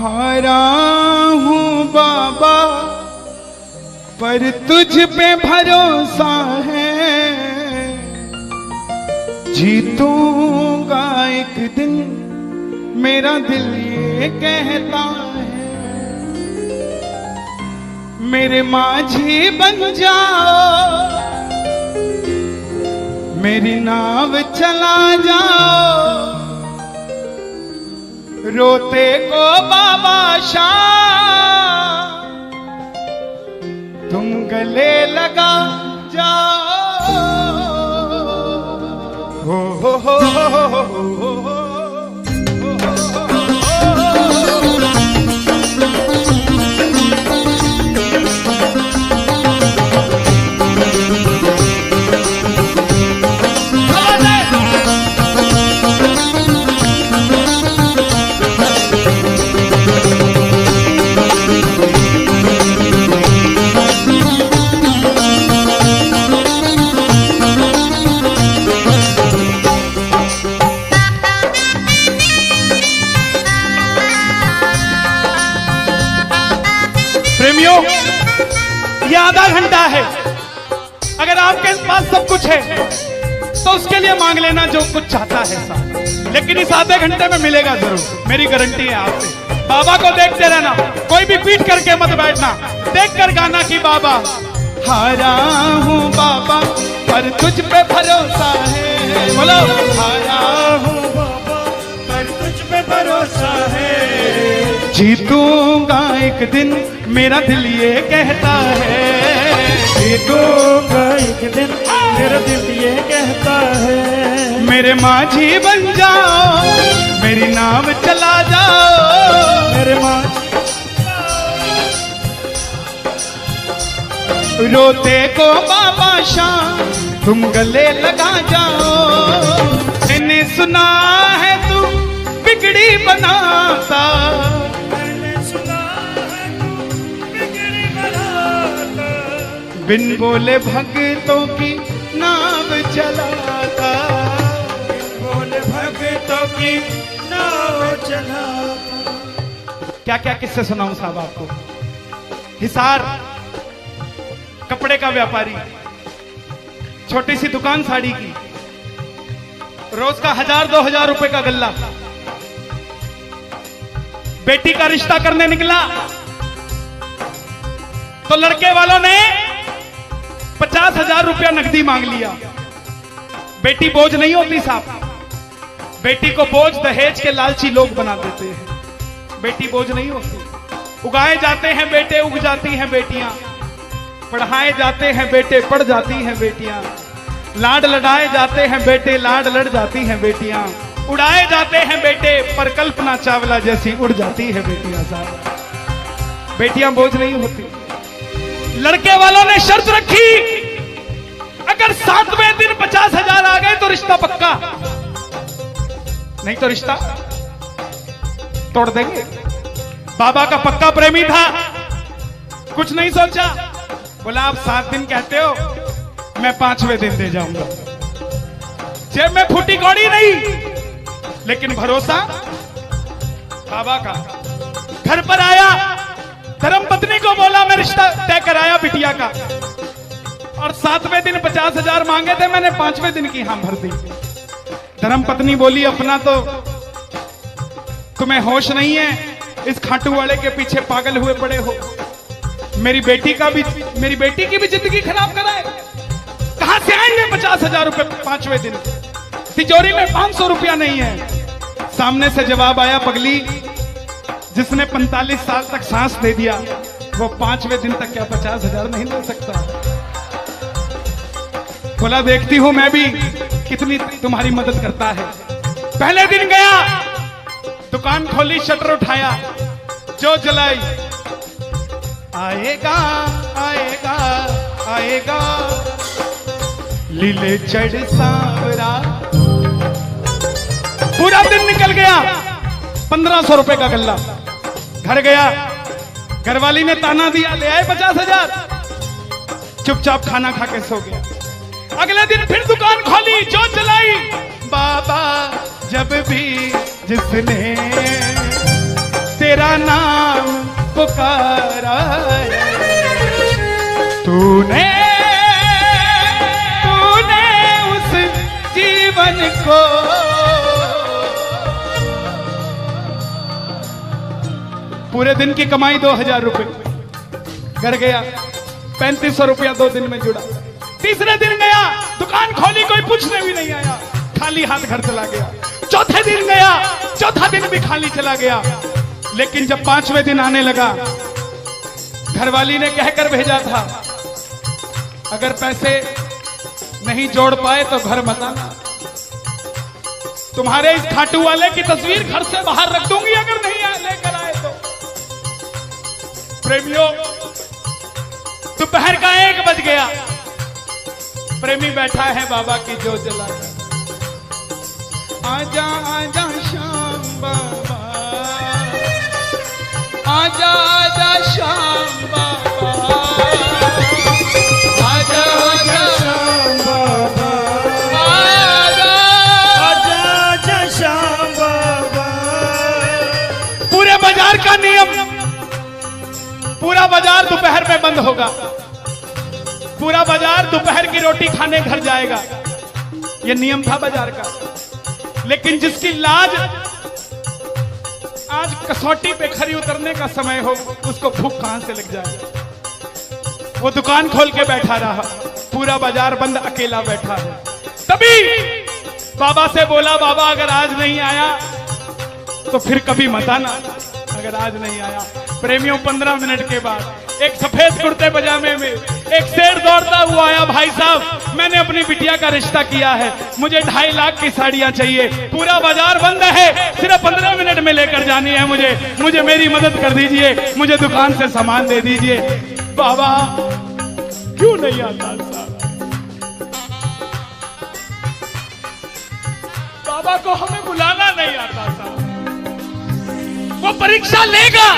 हारा हूँ बाबा पर तुझ पे भरोसा है, जीतूंगा एक दिन मेरा दिल ये कहता है। मेरे माझी बन जाओ, मेरी नाव चला जाओ, रोते को बाबा शाम तुम गले लगा जाओ। हो प्रेमियों, ये आधा घंटा है। अगर आपके पास सब कुछ है तो उसके लिए मांग लेना जो कुछ चाहता है साहब, लेकिन इस आधे घंटे में मिलेगा जरूर, मेरी गारंटी है आपसे। बाबा को देखते रहना, कोई भी पीट करके मत बैठना, देख कर गाना कि बाबा हारा हूँ बाबा पर तुझ पे भरोसा है। बोलो हारा हूँ बाबा पर तुझ पे भरोसा है, जीतूंगा एक दिन मेरा दिल ये कहता है। जीतूंगा एक दिन मेरा दिल ये कहता है। मेरे माझी बन जाओ, मेरी नाव चला जाओ, मेरे माझी रोते को बाबा शाम तुम गले लगा जाओ। मैंने सुना है तू बिगड़ी बनाता, बिन बोले भक्तों की नाव चलाता, बिन बोले भक्तों की नाव चलाता। क्या क्या किस्से सुनाऊं साहब आपको। हिसार कपड़े का व्यापारी, छोटी सी दुकान साड़ी की, रोज का 1000-2000 रुपए का गल्ला। बेटी का रिश्ता करने निकला तो लड़के वालों ने 50,000 रुपया नकदी मांग लिया। बेटी बोझ नहीं होती साहब, बेटी को बोझ दहेज के लालची लोग बना देते हैं। बेटी बोझ नहीं होती, उगाए जाते हैं बेटे, उग जाती हैं बेटियां, पढ़ाए जाते हैं बेटे, पढ़ जाती हैं बेटियां, लाड लड़ाए जाते हैं बेटे, लाड लड़ जाती हैं बेटियां, उड़ाए जाते हैं बेटे, पर कल्पना चावला जैसी उड़ जाती है बेटियां साहब। बेटियां बोझ नहीं होती। लड़के वालों ने शर्त रखी, अगर 7वें दिन 50,000 आ गए तो रिश्ता पक्का, नहीं तो रिश्ता तोड़ देंगे। बाबा का पक्का प्रेमी था, कुछ नहीं सोचा, बोला आप 7 दिन कहते हो, मैं 5वें दिन दे जाऊंगा। जेब में फूटी कौड़ी नहीं, लेकिन भरोसा बाबा का। घर पर आया, धर्म पत्नी को बोला मैं रिश्ता तय कराया बिटिया का, और 7वें दिन 50,000 मांगे थे, मैंने 5वें दिन की हां भर दी। धर्म पत्नी बोली अपना तो तुम्हें होश नहीं है, इस खाटू वाले के पीछे पागल हुए पड़े हो। मेरी बेटी की भी जिंदगी खराब कराए, कहां से आएंगे 50,000 रुपए 5वें दिन, तिजोरी में 500 रुपया नहीं है। सामने से जवाब आया, पगली जिसने 45 साल तक सांस दे दिया वो 5वें दिन तक क्या 50,000 नहीं दे सकता। बोला देखती हूं मैं भी कितनी तुम्हारी मदद करता है। पहले दिन गया, दुकान खोली, शटर उठाया, जो जलाई, आएगा आएगा आएगा लीले चढ़ सांवरा। पूरा दिन निकल गया, 1500 रुपए का गल्ला। घर गया, घरवाली ने ताना दिया, ले आए 50,000, चुपचाप खाना खा के सो गया। अगले दिन फिर दुकान खोली, जो चलाई, बाबा जब भी जिसने तेरा नाम पुकारा तूने उस जीवन को पूरे दिन की कमाई 2000 रुपए, घर गया 3500 रुपया 2 दिन में जुड़ा। तीसरे दिन गया, दुकान खोली, कोई पूछने भी नहीं आया, खाली हाथ घर चला गया। चौथे दिन गया, चौथा दिन भी खाली चला गया। लेकिन जब 5वें दिन आने लगा, घरवाली ने कहकर भेजा था, अगर पैसे नहीं जोड़ पाए तो घर मत आना, तुम्हारे इस खाटू वाले की तस्वीर घर से बाहर रख दूंगी अगर नहीं लेकर आए तो। प्रेमियों, दोपहर का 1 बज गया, प्रेमी बैठा है बाबा की जोत जलाकर। आजा आजा श्याम बाबा, आजा आजा श्याम बाबा, आजा आजा श्याम बाबा, आजा आजा श्याम बाबा। पूरे बाजार का नियम, पूरा बाजार दोपहर में बंद होगा, पूरा बाजार दोपहर की रोटी खाने घर जाएगा, यह नियम था बाजार का। लेकिन जिसकी लाज आज कसौटी पे खरी उतरने का समय हो, उसको भूख कहां से लग जाए। वो दुकान खोल के बैठा रहा, पूरा बाजार बंद, अकेला बैठा है। तभी बाबा से बोला, बाबा अगर आज नहीं आया तो फिर कभी मत आना, अगर आज नहीं आया। प्रेमियों, 15 मिनट के बाद एक सफेद कुर्ते पजामे में एक शेर दौड़ता हुआ आया, भाई साहब मैंने अपनी बिटिया का रिश्ता किया है, मुझे 2.5 लाख की साड़ियां चाहिए, पूरा बाजार बंद है, सिर्फ 15 मिनट में लेकर जानी है मुझे मेरी मदद कर दीजिए, मुझे दुकान से सामान दे दीजिए। बाबा क्यों नहीं आता साहब? बाबा को हमें बुलाना नहीं आता साहब। वो परीक्षा लेगा,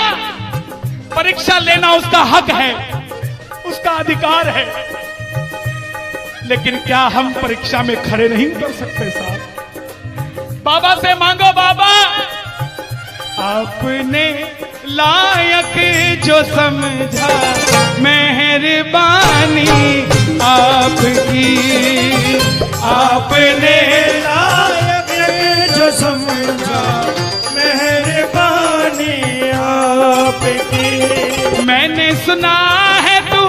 परीक्षा लेना उसका हक है, उसका अधिकार है, लेकिन क्या हम परीक्षा में खड़े नहीं उतर सकते साहब? बाबा से मांगो, बाबा आपने लायक जो समझा, मेहरबानी आपकी, आपने लायक जो समझा, मेहरबानी आपकी। मैंने सुना है तू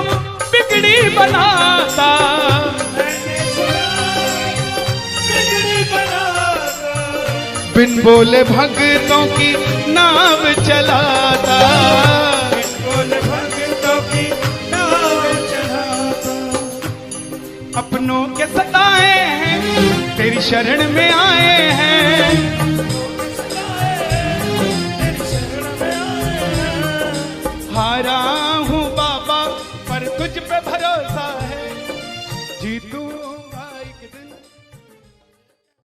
बिगड़ी बनाता, बिन बोले भक्तों की नाव चलाता, बिन बोले भक्तों की नाव चलाता। अपनों के सताए हैं, तेरी शरण में आए हैं,